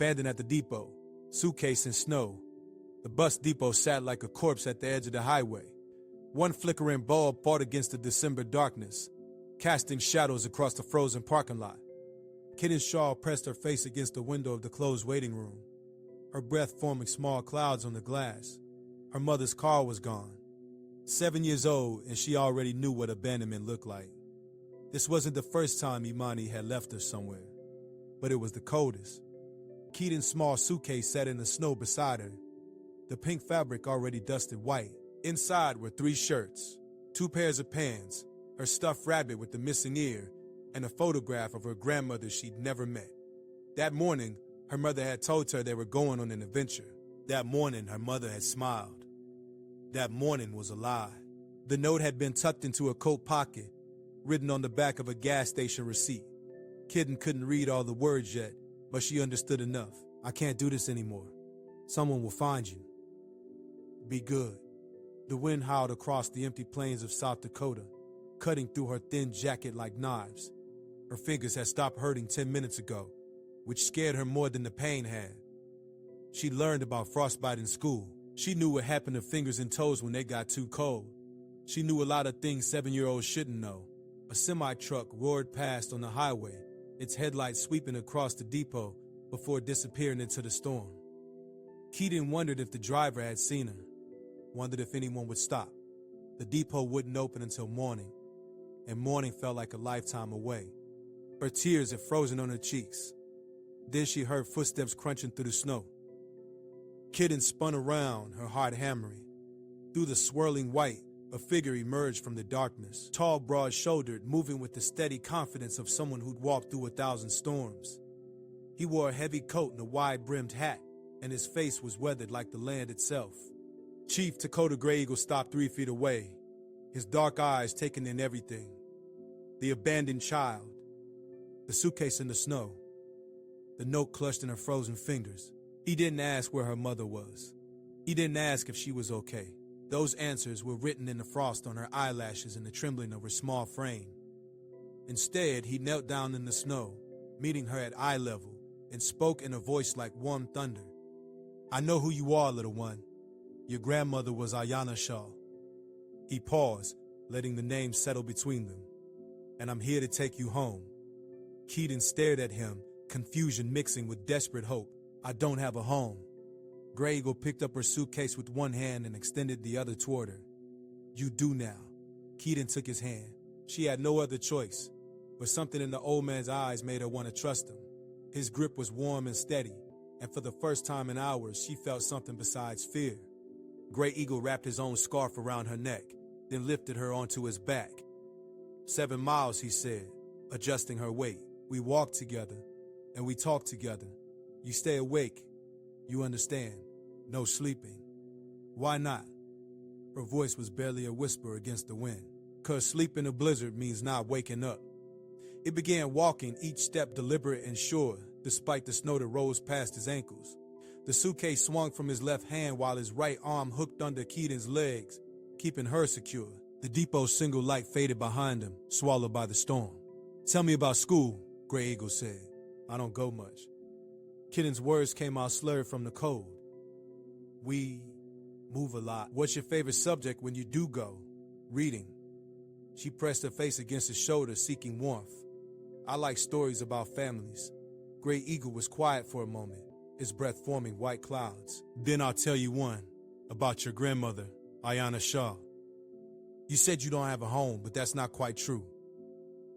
abandoned at the depot, Suitcase in snow. The bus depot sat like a corpse at the edge of the highway. One flickering bulb fought against the December darkness, casting shadows across the frozen parking lot. Kiden Shaw pressed her face against the window of the closed waiting room, her breath forming small clouds on the glass. Her mother's car was gone. 7 years old, and she already knew what abandonment looked like. This wasn't the first time Imani had left her somewhere, but it was the coldest. Kiden's small suitcase sat in the snow beside her, the pink fabric already dusted white. Inside were 3 shirts, 2 pairs of pants, her stuffed rabbit with the missing ear, and a photograph of her grandmother she'd never met. That morning, her mother had told her they were going on an adventure. That morning, her mother had smiled. That morning was a lie. The note had been tucked into a coat pocket, written on the back of a gas station receipt. Kiden couldn't read all the words yet, but she understood enough. I can't do this anymore. Someone will find you. Be good. The wind howled across the empty plains of South Dakota, cutting through her thin jacket like knives. Her fingers had stopped hurting 10 minutes ago, which scared her more than the pain had. She learned about frostbite in school. She knew what happened to fingers and toes when they got too cold. She knew a lot of things 7-year-olds shouldn't know. A semi-truck roared past on the highway, its headlights sweeping across the depot before disappearing into the storm. Kiden wondered if the driver had seen her, wondered if anyone would stop. The depot wouldn't open until morning, and morning felt like a lifetime away. Her tears had frozen on her cheeks. Then she heard footsteps crunching through the snow. Kiden spun around, her heart hammering. Through the swirling white, a figure emerged from the darkness, tall, broad-shouldered, moving with the steady confidence of someone who'd walked through 1,000 storms. He wore a heavy coat and a wide-brimmed hat, and his face was weathered like the land itself. Chief Takoda Grey Eagle stopped 3 feet away, his dark eyes taking in everything. The abandoned child, the suitcase in the snow, the note clutched in her frozen fingers. He didn't ask where her mother was. He didn't ask if she was okay. Those answers were written in the frost on her eyelashes and the trembling of her small frame. Instead, he knelt down in the snow, meeting her at eye level, and spoke in a voice like warm thunder. I know who you are, little one. Your grandmother was Ayanna Shaw. He paused, letting the name settle between them. And I'm here to take you home. Kiden stared at him, confusion mixing with desperate hope. I don't have a home. Grey Eagle picked up her suitcase with one hand and extended the other toward her. You do now. Kiden took his hand. She had no other choice, but something in the old man's eyes made her want to trust him. His grip was warm and steady, and for the first time in hours, she felt something besides fear. Grey Eagle wrapped his own scarf around her neck, then lifted her onto his back. 7 miles, he said, adjusting her weight. We walked together, and we talked together. You stay awake. You understand. No sleeping. Why not? Her voice was barely a whisper against the wind. 'Cause sleep in a blizzard means not waking up. It began walking, each step deliberate and sure, despite the snow that rose past his ankles. The suitcase swung from his left hand while his right arm hooked under Kiden's legs, keeping her secure. The depot's single light faded behind him, swallowed by the storm. Tell me about school, Grey Eagle said. I don't go much. Kiden's words came out slurred from the cold. We move a lot. What's your favorite subject when you do go? Reading. She pressed her face against his shoulder, seeking warmth. I like stories about families. Grey Eagle was quiet for a moment, his breath forming white clouds. Then I'll tell you one, about your grandmother, Ayanna Shaw. You said you don't have a home, but that's not quite true.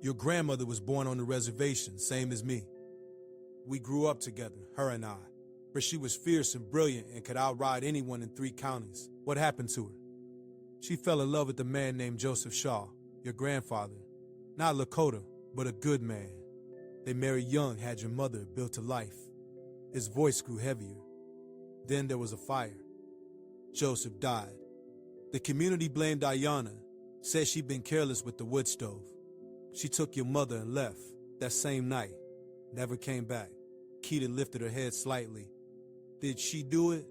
Your grandmother was born on the reservation, same as me. We grew up together, her and I, but she was fierce and brilliant and could outride anyone in 3 counties. What happened to her? She fell in love with a man named Joseph Shaw, your grandfather. Not Lakota, but a good man. They married young, had your mother built to life. His voice grew heavier. Then there was a fire. Joseph died. The community blamed Ayanna, said she'd been careless with the wood stove. She took your mother and left that same night. Never came back. Kiden lifted her head slightly. Did she do it?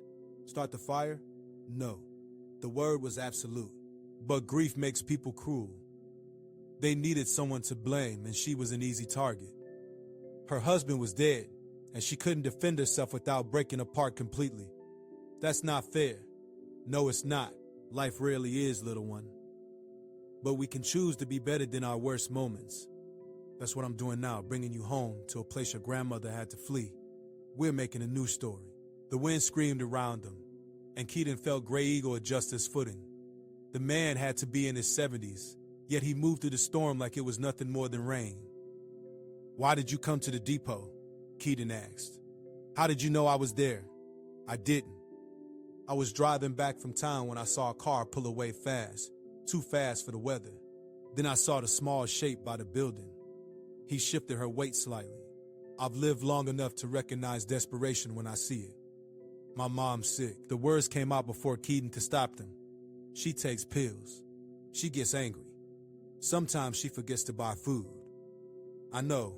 Start the fire? No. The word was absolute. But grief makes people cruel. They needed someone to blame, and she was an easy target. Her husband was dead, and she couldn't defend herself without breaking apart completely. That's not fair. No, it's not. Life rarely is, little one. But we can choose to be better than our worst moments. That's what I'm doing now, bringing you home to a place your grandmother had to flee. We're making a new story. The wind screamed around them, and Kiden felt Grey Eagle adjust his footing. The man had to be in his 70s, yet he moved through the storm like it was nothing more than rain. "Why did you come to the depot?" Kiden asked. "How did you know I was there?" "I didn't. I was driving back from town when I saw a car pull away fast, too fast for the weather. Then I saw the small shape by the building." He shifted her weight slightly. "I've lived long enough to recognize desperation when I see it. My mom's sick." The words came out before Kiden could stop them. "She takes pills. She gets angry. Sometimes she forgets to buy food." "I know,"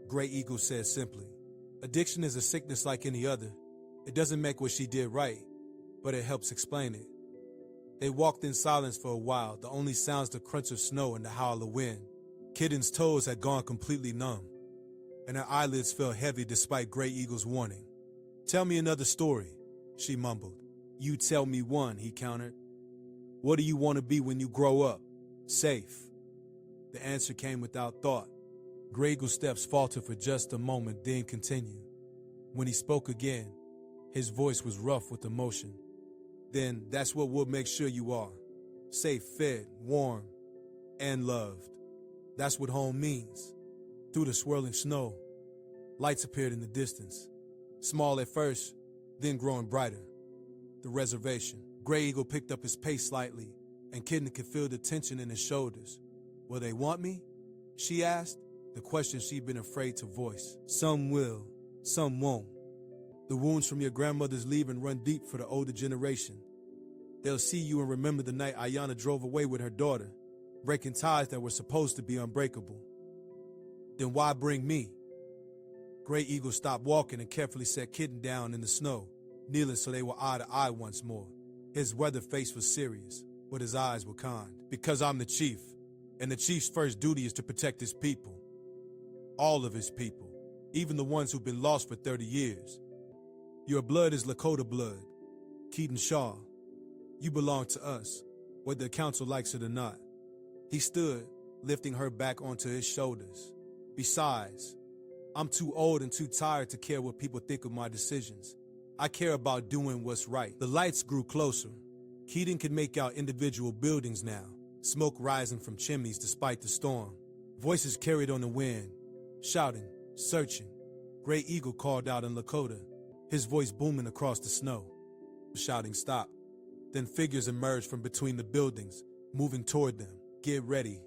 Grey Eagle said simply. "Addiction is a sickness like any other. It doesn't make what she did right, but it helps explain it." They walked in silence for a while, the only sounds the crunch of snow and the howl of wind. Kiden's toes had gone completely numb, and her eyelids felt heavy despite Grey Eagle's warning. "Tell me another story," she mumbled. "You tell me one," he countered. "What do you want to be when you grow up?" "Safe." The answer came without thought. Grey Eagle's steps faltered for just a moment, then continued. When he spoke again, his voice was rough with emotion. "Then that's what we'll make sure you are. Safe, fed, warm, and loved. That's what home means." Through the swirling snow, lights appeared in the distance. Small at first, then growing brighter. The reservation. Grey Eagle picked up his pace slightly, and Kiden could feel the tension in his shoulders. "Will they want me?" she asked, the question she'd been afraid to voice. "Some will, some won't. The wounds from your grandmother's leaving run deep for the older generation. They'll see you and remember the night Ayanna drove away with her daughter, breaking ties that were supposed to be unbreakable." "Then why bring me?" Grey Eagle stopped walking and carefully set Kiden down in the snow, kneeling so they were eye to eye once more. His weathered face was serious, but his eyes were kind. "Because I'm the chief, and the chief's first duty is to protect his people. All of his people, even the ones who've been lost for 30 years. Your blood is Lakota blood, Kiden Shaw. You belong to us, whether the council likes it or not." He stood, lifting her back onto his shoulders. "Besides, I'm too old and too tired to care what people think of my decisions. I care about doing what's right." The lights grew closer. Kiden could make out individual buildings now, smoke rising from chimneys despite the storm. Voices carried on the wind, shouting, searching. Grey Eagle called out in Lakota, his voice booming across the snow. The shouting stopped. Then figures emerged from between the buildings, moving toward them. "Get ready,"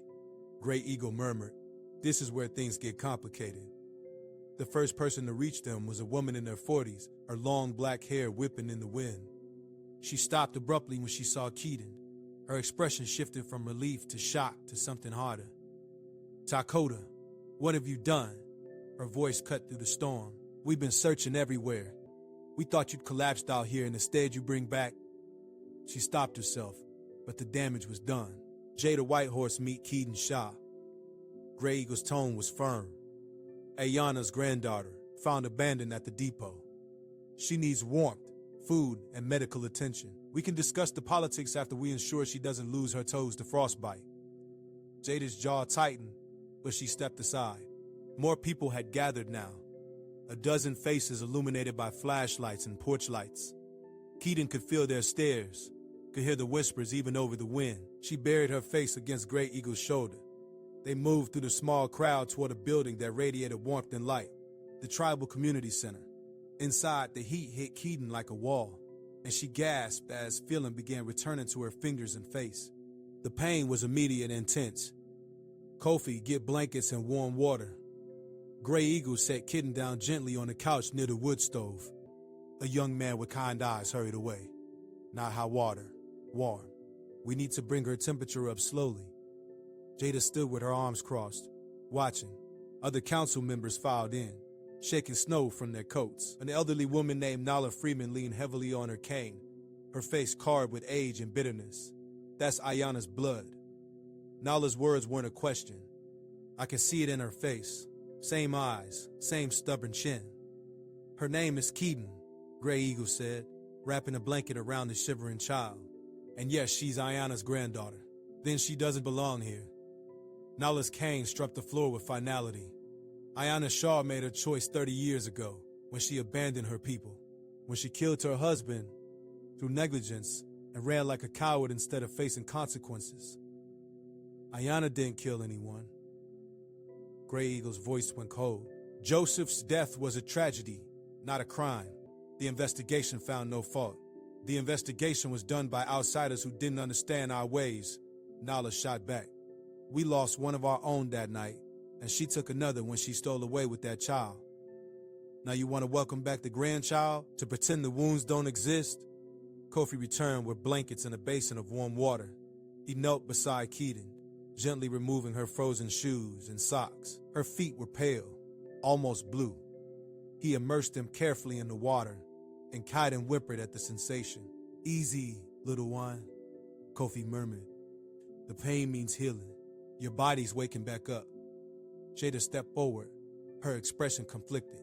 Grey Eagle murmured. "This is where things get complicated." The first person to reach them was a woman in her 40s, her long black hair whipping in the wind. She stopped abruptly when she saw Kiden. Her expression shifted from relief to shock to something harder. "Takoda, what have you done?" Her voice cut through the storm. "We've been searching everywhere. We thought you'd collapsed out here and instead you bring back..." She stopped herself, but the damage was done. "Jada Whitehorse meet Kiden Shaw." Grey Eagle's tone was firm. "Ayanna's granddaughter, found abandoned at the depot. She needs warmth, food, and medical attention. We can discuss the politics after we ensure she doesn't lose her toes to frostbite." Jada's jaw tightened, but she stepped aside. More people had gathered now. A dozen faces illuminated by flashlights and porch lights. Kiden could feel their stares, could hear the whispers even over the wind. She buried her face against Grey Eagle's shoulder. They moved through the small crowd toward a building that radiated warmth and light, the tribal community center. Inside, the heat hit Kiden like a wall, and she gasped as feeling began returning to her fingers and face. The pain was immediate and intense. "Kofi, get blankets and warm water." Grey Eagle sat Kiden down gently on the couch near the wood stove. A young man with kind eyes hurried away. "Not hot water, warm. We need to bring her temperature up slowly." Jada stood with her arms crossed, watching. Other council members filed in, shaking snow from their coats. An elderly woman named Nala Freeman leaned heavily on her cane, her face carved with age and bitterness. "That's Ayanna's blood." Nala's words weren't a question. I could see it in her face. Same eyes, same stubborn chin. Her name is Kiden, Grey Eagle said, wrapping a blanket around the shivering child. And yes, she's Ayanna's granddaughter. Then she doesn't belong here. Nala's cane struck the floor with finality. Kiden Shaw made her choice 30 years ago, when she abandoned her people, when she killed her husband through negligence and ran like a coward instead of facing consequences. Ayanna didn't kill anyone. Grey Eagle's voice went cold. Joseph's death was a tragedy, not a crime. The investigation found no fault. The investigation was done by outsiders who didn't understand our ways. Nala shot back. We lost one of our own that night, and she took another when she stole away with that child. Now you want to welcome back the grandchild to pretend the wounds don't exist? Kofi returned with blankets and a basin of warm water. He knelt beside Kiden, gently removing her frozen shoes and socks. Her feet were pale, almost blue. He immersed them carefully in the water, and Kiden whimpered at the sensation. "Easy, little one," Kofi murmured. "The pain means healing. Your body's waking back up." Jada stepped forward, her expression conflicted.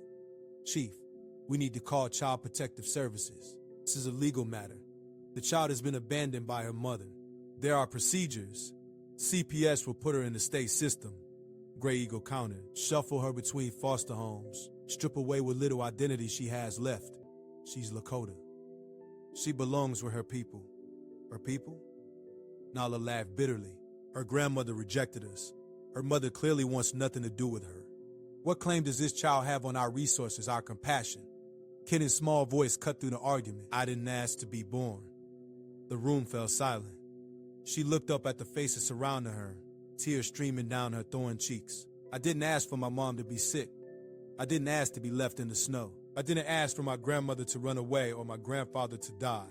"Chief, we need to call Child Protective Services. This is a legal matter. The child has been abandoned by her mother. There are procedures. CPS will put her in the state system," Grey Eagle countered. "Shuffle her between foster homes. Strip away what little identity she has left. She's Lakota. She belongs with her people." "Her people?" Nala laughed bitterly. "Her grandmother rejected us. Her mother clearly wants nothing to do with her. What claim does this child have on our resources, our compassion?" Kiden's small voice cut through the argument. "I didn't ask to be born." The room fell silent. She looked up at the faces surrounding her, tears streaming down her thorn cheeks. "I didn't ask for my mom to be sick. I didn't ask to be left in the snow. I didn't ask for my grandmother to run away or my grandfather to die."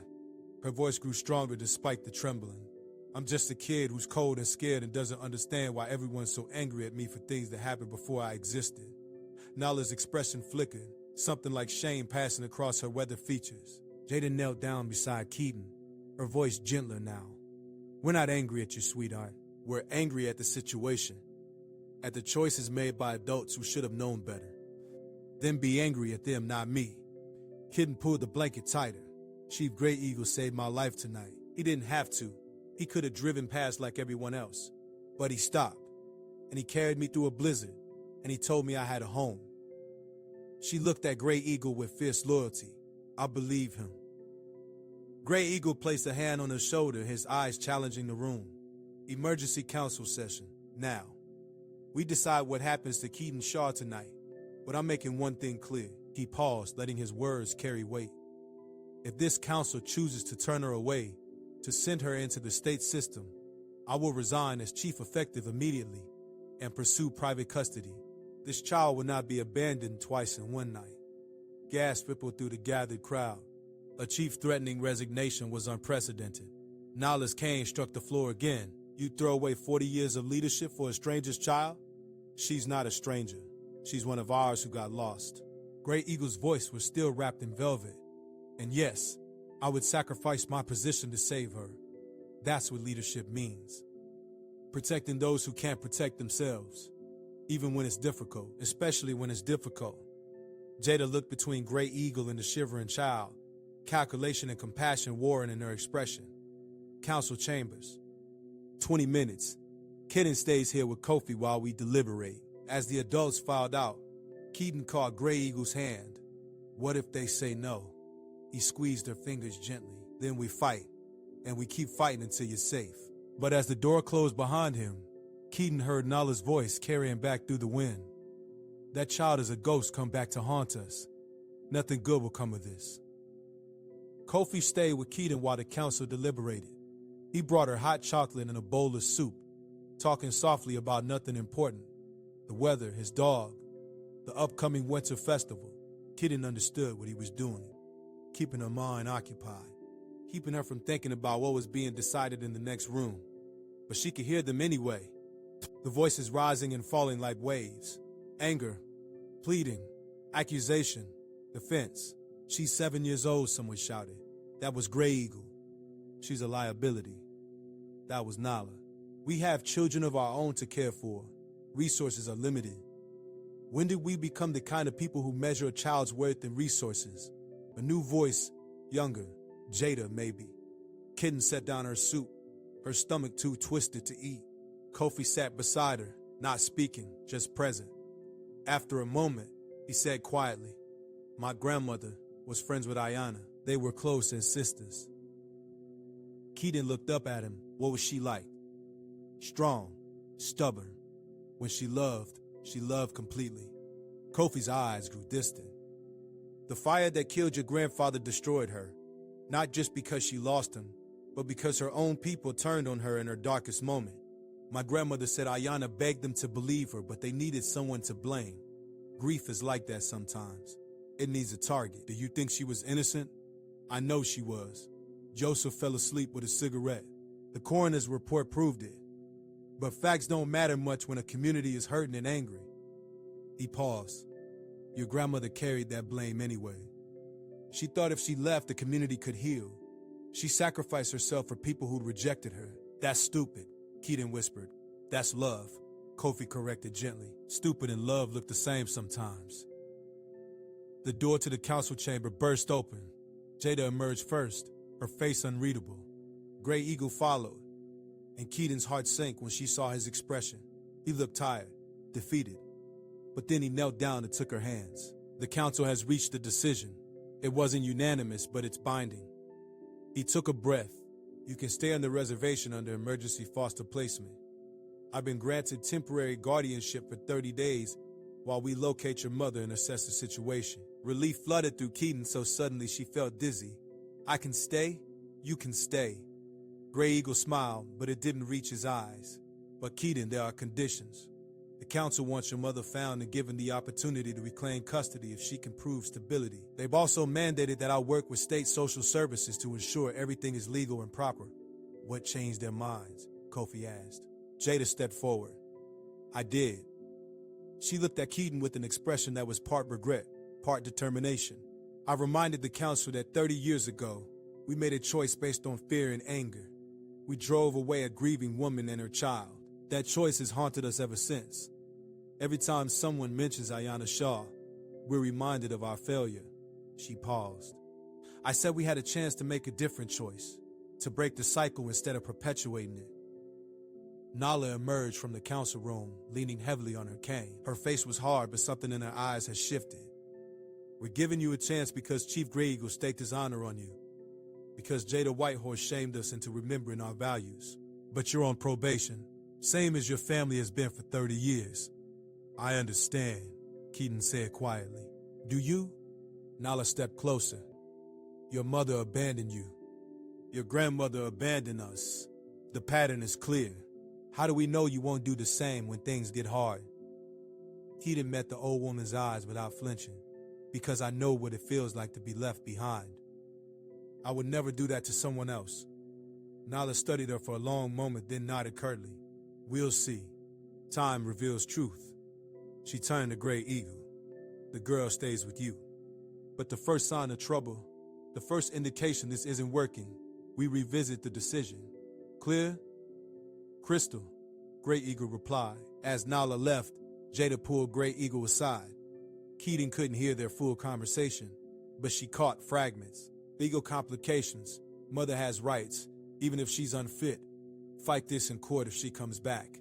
Her voice grew stronger despite the trembling. "I'm just a kid who's cold and scared and doesn't understand why everyone's so angry at me for things that happened before I existed." Nala's expression flickered, something like shame passing across her weathered features. Jada knelt down beside Kiden, her voice gentler now. "We're not angry at you, sweetheart. We're angry at the situation, at the choices made by adults who should have known better. Then be angry at them, not me." Kiden pulled the blanket tighter. "Chief Grey Eagle saved my life tonight. He didn't have to. He could have driven past like everyone else. But he stopped, and he carried me through a blizzard, and he told me I had a home." She looked at Grey Eagle with fierce loyalty. "I believe him." Grey Eagle placed a hand on her shoulder, his eyes challenging the room. "Emergency council session, now. We decide what happens to Kiden Shaw tonight, but I'm making one thing clear." He paused, letting his words carry weight. "If this council chooses to turn her away, to send her into the state system, I will resign as chief effective immediately and pursue private custody. This child will not be abandoned twice in one night." Gasps rippled through the gathered crowd. A chief threatening resignation was unprecedented. Nala's cane struck the floor again. "You throw away 40 years of leadership for a stranger's child?" "She's not a stranger. She's one of ours who got lost." Grey Eagle's voice was still wrapped in velvet. "And yes, I would sacrifice my position to save her. That's what leadership means. Protecting those who can't protect themselves, even when it's difficult, especially when it's difficult." Jada looked between Grey Eagle and the shivering child, calculation and compassion warring in her expression. Council chambers. 20 minutes. Kiden stays here with Kofi while we deliberate. As the adults filed out, Kiden caught Grey Eagle's hand. "What if they say no?" He squeezed her fingers gently. "Then we fight, and we keep fighting until you're safe." But as the door closed behind him, Kiden heard Nala's voice carrying back through the wind. "That child is a ghost come back to haunt us. Nothing good will come of this." Kofi stayed with Kiden while the council deliberated. He brought her hot chocolate and a bowl of soup, talking softly about nothing important. The weather, his dog, the upcoming winter festival. Kiden understood what he was doing, keeping her mind occupied, keeping her from thinking about what was being decided in the next room. But she could hear them anyway, the voices rising and falling like waves. Anger, pleading, accusation, defense. "She's 7 years old," someone shouted. That was Grey Eagle. "She's a liability." That was Nala. "We have children of our own to care for. Resources are limited." When did we become the kind of people who measure a child's worth in resources? A new voice, younger, Jada maybe. Kiden set down her soup, her stomach too twisted to eat. Kofi sat beside her, not speaking, just present. After a moment, he said quietly, "My grandmother was friends with Ayanna. They were close as sisters." Kiden looked up at him. What was she like? Strong, stubborn. When she loved completely. Kofi's eyes grew distant. The fire that killed your grandfather destroyed her, not just because she lost him, but because her own people turned on her in her darkest moment. My grandmother said Ayanna begged them to believe her, but they needed someone to blame. Grief is like that sometimes. It needs a target. Do you think she was innocent? I know she was. Joseph fell asleep with a cigarette. The coroner's report proved it. But facts don't matter much when a community is hurting and angry. He paused. Your grandmother carried that blame anyway. She thought if she left, the community could heal. She sacrificed herself for people who'd rejected her. That's stupid, Kiden whispered. That's love, Kofi corrected gently. Stupid and love look the same sometimes. The door to the council chamber burst open. Jada emerged first, her face unreadable. Grey Eagle followed, and Kiden's heart sank when she saw his expression. He looked tired, defeated. But then he knelt down and took her hands. The council has reached a decision. It wasn't unanimous, but it's binding. He took a breath. You can stay on the reservation under emergency foster placement. I've been granted temporary guardianship for 30 days while we locate your mother and assess the situation. Relief flooded through Kiden so suddenly she felt dizzy. I can stay? You can stay. Grey Eagle smiled, but it didn't reach his eyes. But Kiden, there are conditions. The council wants your mother found and given the opportunity to reclaim custody if she can prove stability. They've also mandated that I work with state social services to ensure everything is legal and proper. What changed their minds? Kofi asked. Jada stepped forward. I did. She looked at Kiden with an expression that was part regret, part determination. I reminded the council that 30 years ago, we made a choice based on fear and anger. We drove away a grieving woman and her child. That choice has haunted us ever since. Every time someone mentions Ayanna Shaw, we're reminded of our failure. She paused. I said we had a chance to make a different choice, to break the cycle instead of perpetuating it. Nala emerged from the council room, leaning heavily on her cane. Her face was hard, but something in her eyes had shifted. We're giving you a chance because Chief Grey Eagle staked his honor on you. Because Jada Whitehorse shamed us into remembering our values. But you're on probation, same as your family has been for 30 years. I understand, Kiden said quietly. Do you? Nala stepped closer. Your mother abandoned you. Your grandmother abandoned us. The pattern is clear. How do we know you won't do the same when things get hard? Kiden met the old woman's eyes without flinching. Because I know what it feels like to be left behind. I would never do that to someone else. Nala studied her for a long moment, then nodded curtly. We'll see. Time reveals truth. She turned to Grey Eagle. The girl stays with you. But the first sign of trouble, the first indication this isn't working, we revisit the decision. Clear? Crystal, Grey Eagle replied. As Nala left, Jada pulled Grey Eagle aside. Kiden couldn't hear their full conversation, but she caught fragments. Legal complications. Mother has rights, even if she's unfit. Fight this in court if she comes back.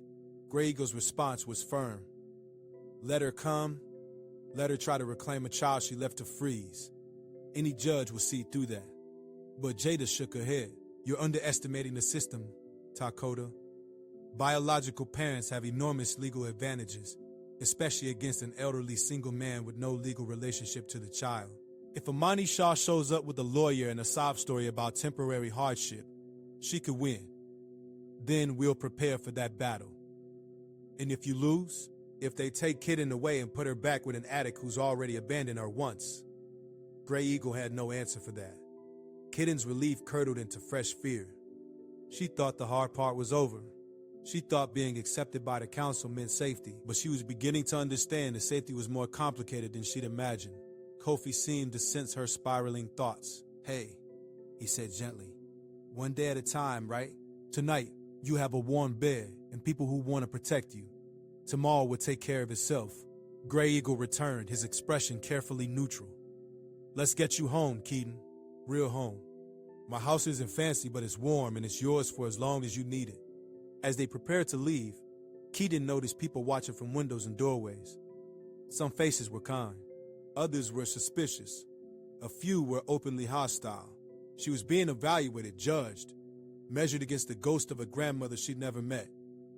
Grey Eagle's response was firm. Let her come. Let her try to reclaim a child she left to freeze. Any judge will see through that. But Jada shook her head. You're underestimating the system, Takoda. Biological parents have enormous legal advantages, especially against an elderly single man with no legal relationship to the child. If Imani Shaw shows up with a lawyer and a sob story about temporary hardship, she could win. Then we'll prepare for that battle. And if you lose, if they take Kiden away and put her back with an addict who's already abandoned her once, Grey Eagle had no answer for that. Kiden's relief curdled into fresh fear. She thought the hard part was over. She thought being accepted by the council meant safety, but she was beginning to understand that safety was more complicated than she'd imagined. Kofi seemed to sense her spiraling thoughts. Hey, he said gently, one day at a time, right? Tonight, you have a warm bed and people who want to protect you. Tomorrow will take care of itself. Grey Eagle returned, his expression carefully neutral. Let's get you home, Kiden. Real home. My house isn't fancy, but it's warm and it's yours for as long as you need it. As they prepared to leave, Kiden noticed people watching from windows and doorways. Some faces were kind. Others were suspicious. A few were openly hostile. She was being evaluated, judged, measured against the ghost of a grandmother she'd never met.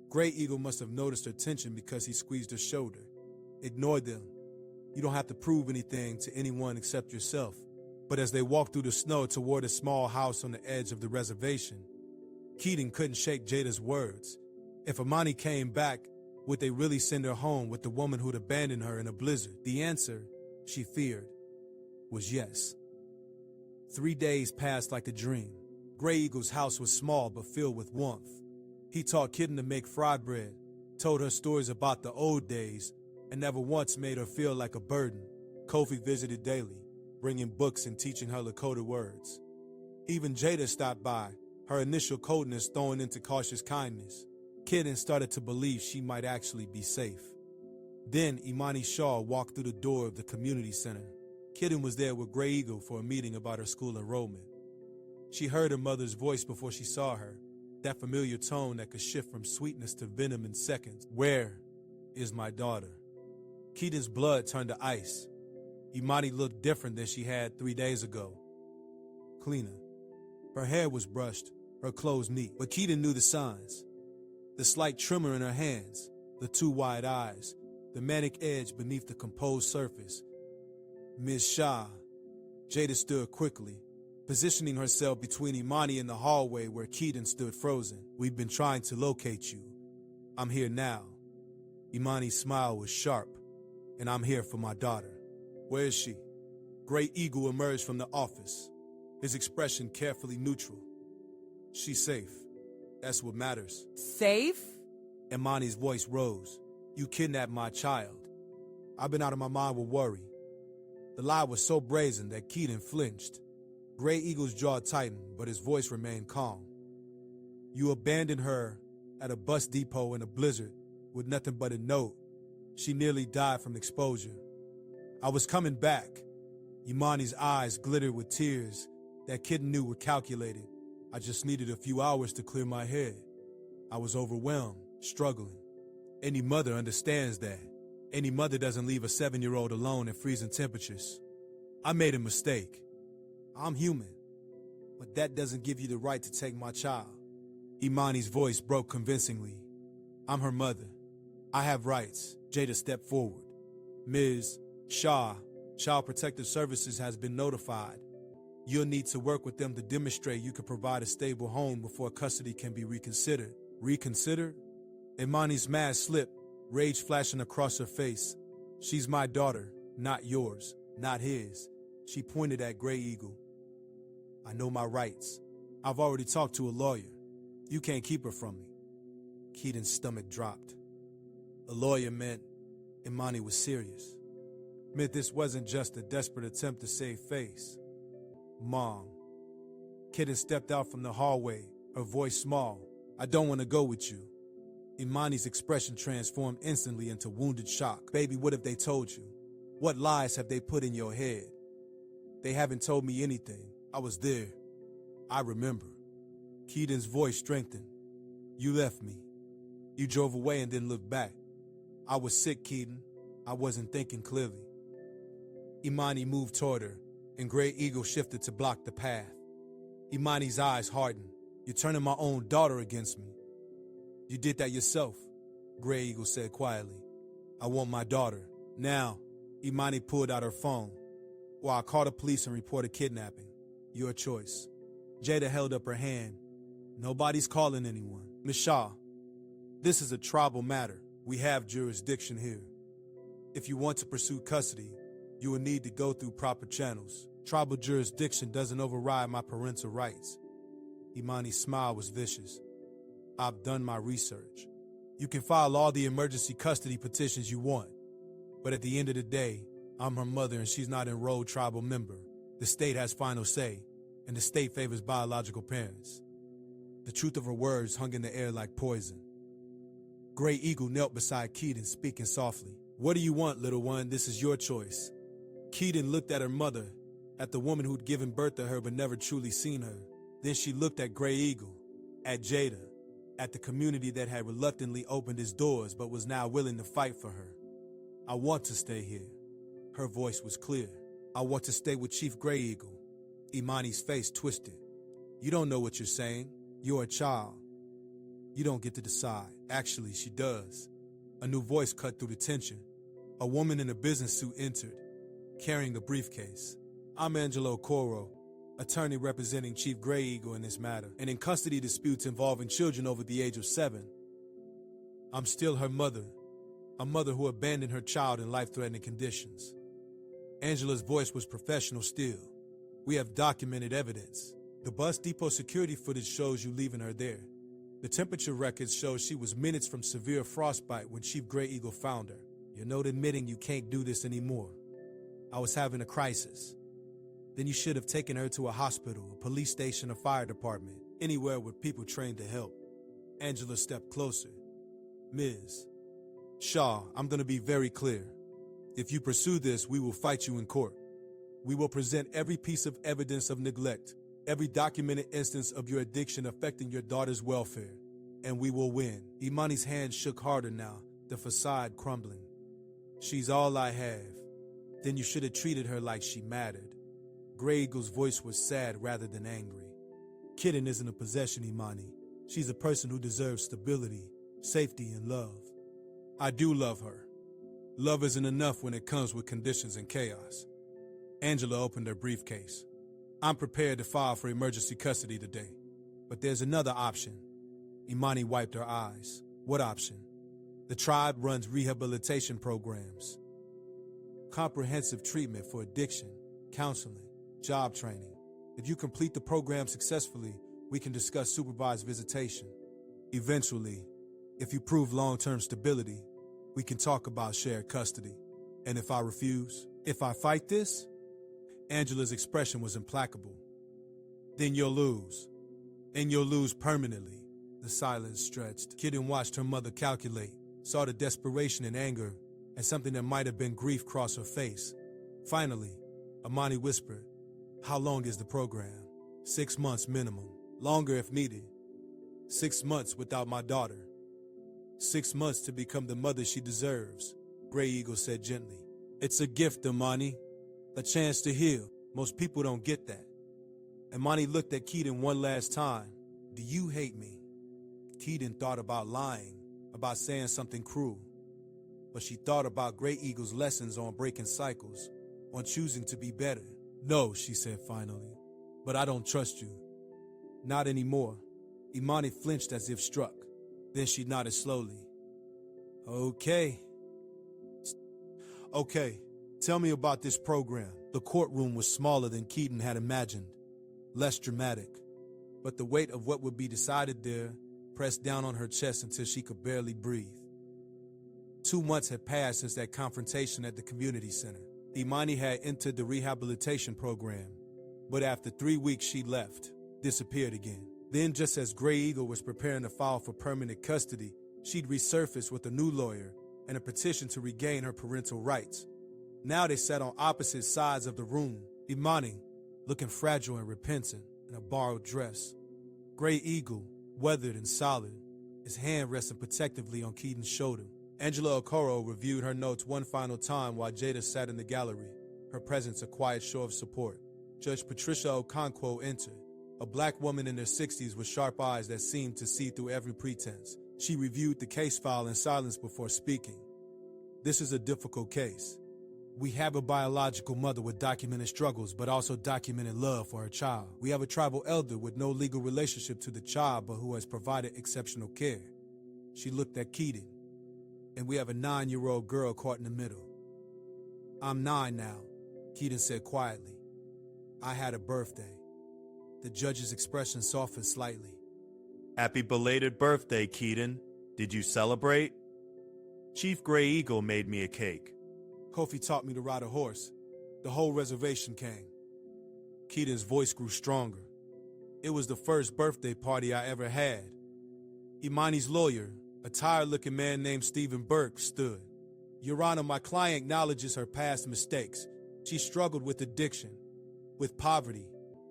Grey Eagle must have noticed her tension because he squeezed her shoulder. Ignore them. You don't have to prove anything to anyone except yourself. But as they walked through the snow toward a small house on the edge of the reservation, Kiden couldn't shake Jada's words. If Imani came back, would they really send her home with the woman who'd abandoned her in a blizzard? The answer, she feared, was yes. 3 days passed like a dream. Grey Eagle's house was small but filled with warmth. He taught Kiden to make fried bread, told her stories about the old days, and never once made her feel like a burden. Kofi visited daily, bringing books and teaching her Lakota words. Even Jada stopped by, her initial coldness thrown into cautious kindness. Kiden started to believe she might actually be safe. Then Imani Shaw walked through the door of the community center. Kiden was there with Grey Eagle for a meeting about her school enrollment. She heard her mother's voice before she saw her, that familiar tone that could shift from sweetness to venom in seconds. Where is my daughter? Kiden's blood turned to ice. Imani looked different than she had 3 days ago. Cleaner. Her hair was brushed, her clothes neat, but Kiden knew the signs. The slight tremor in her hands, the 2 wide eyes, the manic edge beneath the composed surface. Ms. Shaw. Jada stood quickly, positioning herself between Imani and the hallway where Kiden stood frozen. We've been trying to locate you. I'm here now. Imani's smile was sharp, and I'm here for my daughter. Where is she? Grey Eagle emerged from the office, his expression carefully neutral. She's safe. That's what matters. Safe? Imani's voice rose. You kidnapped my child. I've been out of my mind with worry. The lie was so brazen that Kiden flinched. Grey Eagle's jaw tightened, but his voice remained calm. You abandoned her at a bus depot in a blizzard with nothing but a note. She nearly died from exposure. I was coming back. Imani's eyes glittered with tears that Kiden knew were calculated. I just needed a few hours to clear my head. I was overwhelmed, struggling. Any mother understands that. Any mother doesn't leave a 7-year-old alone in freezing temperatures. I made a mistake. I'm human. But that doesn't give you the right to take my child. Imani's voice broke convincingly. I'm her mother. I have rights. Jada stepped forward. Ms. Shaw, Child Protective Services has been notified. You'll need to work with them to demonstrate you can provide a stable home before custody can be reconsidered. Reconsidered? Imani's mask slipped, rage flashing across her face. She's my daughter, not yours, not his. She pointed at Grey Eagle. I know my rights. I've already talked to a lawyer. You can't keep her from me. Kiden's stomach dropped. A lawyer meant Imani was serious. Meant this wasn't just a desperate attempt to save face. Mom. Kiden stepped out from the hallway, her voice small. I don't want to go with you. Imani's expression transformed instantly into wounded shock. Baby, what have they told you? What lies have they put in your head? They haven't told me anything. I was there. I remember. Kiden's voice strengthened. You left me. You drove away and then looked back. I was sick, Kiden. I wasn't thinking clearly. Imani moved toward her, and Grey Eagle shifted to block the path. Imani's eyes hardened. You're turning my own daughter against me. You did that yourself, Grey Eagle said quietly. I want my daughter. Now, Imani pulled out her phone. Or I'll call the police and report a kidnapping. Your choice. Jada held up her hand. Nobody's calling anyone. Ms. Shaw, this is a tribal matter. We have jurisdiction here. If you want to pursue custody, you will need to go through proper channels. Tribal jurisdiction doesn't override my parental rights. Imani's smile was vicious. I've done my research. You can file all the emergency custody petitions you want. But at the end of the day, I'm her mother and she's not an enrolled tribal member. The state has final say, and the state favors biological parents. The truth of her words hung in the air like poison. Grey Eagle knelt beside Kiden, speaking softly. What do you want, little one? This is your choice. Kiden looked at her mother, at the woman who'd given birth to her but never truly seen her. Then she looked at Grey Eagle, at Jada, at the community that had reluctantly opened its doors but was now willing to fight for her. I want to stay here. Her voice was clear. I want to stay with Chief Grey Eagle. Imani's face twisted. You don't know what you're saying. You're a child. You don't get to decide. Actually, she does. A new voice cut through the tension. A woman in a business suit entered, carrying a briefcase. I'm Angelo Coro, attorney representing Chief Grey Eagle in this matter, and in custody disputes involving children over the age of 7. I'm still her mother, a mother who abandoned her child in life-threatening conditions. Angela's voice was professional still. We have documented evidence. The bus depot security footage shows you leaving her there. The temperature records show she was minutes from severe frostbite when Chief Grey Eagle found her. You're not admitting you can't do this anymore. I was having a crisis. Then you should have taken her to a hospital, a police station, a fire department, anywhere with people trained to help. Angela stepped closer. Ms. Shaw, I'm going to be very clear. If you pursue this, we will fight you in court. We will present every piece of evidence of neglect, every documented instance of your addiction affecting your daughter's welfare, and we will win. Imani's hand shook harder now, the facade crumbling. She's all I have. Then you should have treated her like she mattered. Grey Eagle's voice was sad rather than angry. Kiden isn't a possession, Imani. She's a person who deserves stability, safety, and love. I do love her. Love isn't enough when it comes with conditions and chaos. Angela opened her briefcase. I'm prepared to file for emergency custody today, but there's another option. Imani wiped her eyes. What option? The tribe runs rehabilitation programs. Comprehensive treatment for addiction, counseling, job training. If you complete the program successfully, we can discuss supervised visitation. Eventually, if you prove long-term stability, we can talk about shared custody. And if I refuse, if I fight this, Angela's expression was implacable. Then you'll lose. And you'll lose permanently. The silence stretched. Kiden watched her mother calculate, saw the desperation and anger, and something that might have been grief cross her face. Finally, Imani whispered, how long is the program? 6 months minimum. Longer if needed. 6 months without my daughter. 6 months to become the mother she deserves, Grey Eagle said gently. It's a gift, Imani. A chance to heal. Most people don't get that. Imani looked at Kiden one last time. Do you hate me? Kiden thought about lying, about saying something cruel. But she thought about Grey Eagle's lessons on breaking cycles, on choosing to be better. No, she said finally, but I don't trust you. Not anymore. Imani flinched as if struck. Then she nodded slowly. Okay, tell me about this program. The courtroom was smaller than Kiden had imagined, less dramatic. But the weight of what would be decided there pressed down on her chest until she could barely breathe. 2 months had passed since that confrontation at the community center. Imani had entered the rehabilitation program, but after 3 weeks she left, disappeared again. Then, just as Grey Eagle was preparing to file for permanent custody, she'd resurfaced with a new lawyer and a petition to regain her parental rights. Now they sat on opposite sides of the room, Imani, looking fragile and repentant in a borrowed dress. Grey Eagle, weathered and solid, his hand resting protectively on Kiden's shoulder. Angela Okoro reviewed her notes one final time while Jada sat in the gallery, her presence a quiet show of support. Judge Patricia Okonkwo entered, a black woman in her 60s with sharp eyes that seemed to see through every pretense. She reviewed the case file in silence before speaking. This is a difficult case. We have a biological mother with documented struggles, but also documented love for her child. We have a tribal elder with no legal relationship to the child, but who has provided exceptional care. She looked at Kiden. And we have a 9-year-old girl caught in the middle. I'm 9 now, Kiden said quietly. I had a birthday. The judge's expression softened slightly. Happy belated birthday, Kiden. Did you celebrate? Chief Grey Eagle made me a cake. Kofi taught me to ride a horse. The whole reservation came. Kiden's voice grew stronger. It was the first birthday party I ever had. Imani's lawyer, a tired-looking man named Stephen Burke, stood. Your Honor, my client acknowledges her past mistakes. She struggled with addiction, with poverty,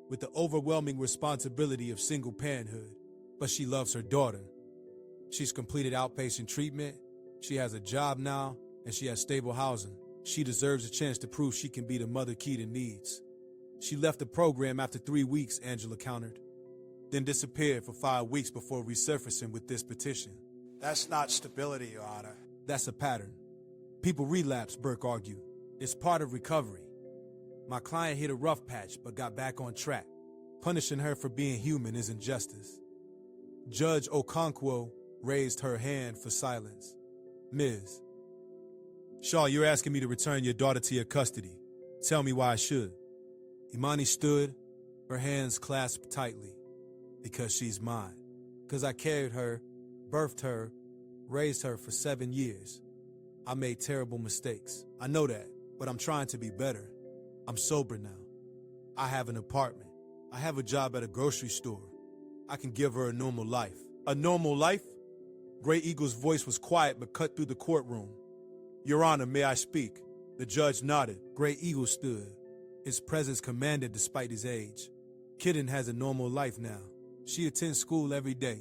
with the overwhelming responsibility of single parenthood. But she loves her daughter. She's completed outpatient treatment, she has a job now, and she has stable housing. She deserves a chance to prove she can be the mother Kiden needs. She left the program after 3 weeks, Angela countered, then disappeared for 5 weeks before resurfacing with this petition. That's not stability, Your Honor. That's a pattern. People relapse, Burke argued. It's part of recovery. My client hit a rough patch but got back on track. Punishing her for being human isn't justice. Judge Okonkwo raised her hand for silence. Ms. Shaw, you're asking me to return your daughter to your custody. Tell me why I should. Imani stood, her hands clasped tightly. Because she's mine. Because I carried her, birthed her, raised her for 7 years. I made terrible mistakes. I know that, but I'm trying to be better. I'm sober now. I have an apartment. I have a job at a grocery store. I can give her a normal life. A normal life? Grey Eagle's voice was quiet but cut through the courtroom. Your Honor, may I speak? The judge nodded. Grey Eagle stood, his presence commanded despite his age. Kiden has a normal life now. She attends school every day.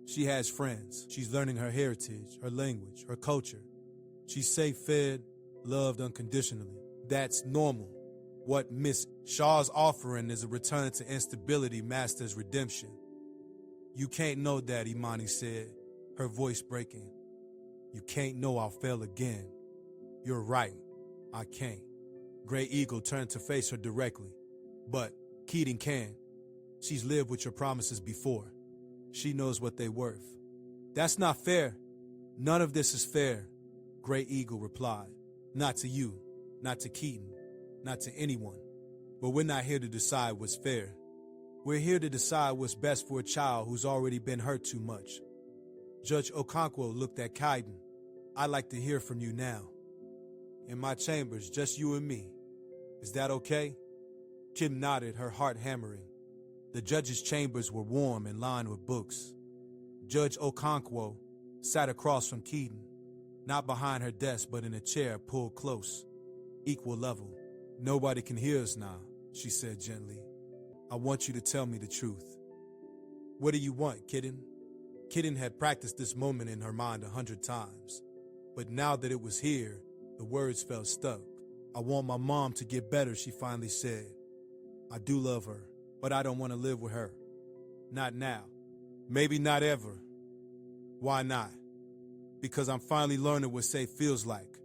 She has friends. She's learning her heritage, her language, her culture. She's safe, fed, loved unconditionally. That's normal. What Miss Shaw's offering is a return to instability masked as redemption. You can't know that, Imani said, her voice breaking. You can't know I'll fail again. You're right. I can't. Grey Eagle turned to face her directly. But Kiden can. She's lived with your promises before. She knows what they're worth. That's not fair. None of this is fair, Grey Eagle replied. Not to you, not to Kiden, not to anyone. But we're not here to decide what's fair. We're here to decide what's best for a child who's already been hurt too much. Judge Okonkwo looked at Kiden. I'd like to hear from you now. In my chambers, just you and me. Is that okay? Kiden nodded, her heart hammering. The judge's chambers were warm and lined with books. Judge Okonkwo sat across from Kiden, not behind her desk but in a chair pulled close, equal level. Nobody can hear us now, she said gently. I want you to tell me the truth. What do you want, Kiden? Kiden had practiced this moment in her mind 100 times, but now that it was here, the words felt stuck. I want my mom to get better, she finally said. I do love her, but I don't want to live with her. Not now. Maybe not ever. Why not? Because I'm finally learning what safe feels like,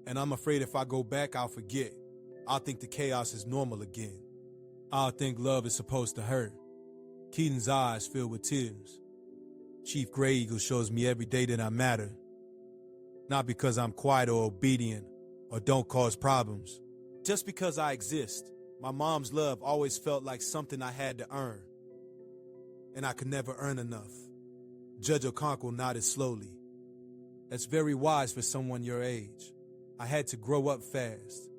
and I'm afraid if I go back, I'll forget. I'll think the chaos is normal again. I'll think love is supposed to hurt. Kiden's eyes filled with tears. Chief Grey Eagle shows me every day that I matter. Not because I'm quiet or obedient or don't cause problems. Just because I exist. My mom's love always felt like something I had to earn. And I could never earn enough. Judge Okonkwo nodded slowly. That's very wise for someone your age. I had to grow up fast.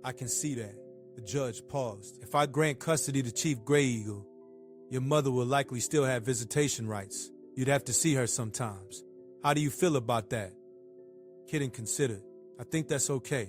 I can see that. The judge paused. If I grant custody to Chief Grey Eagle, your mother will likely still have visitation rights. You'd have to see her sometimes. How do you feel about that? Kiden considered. I think that's okay.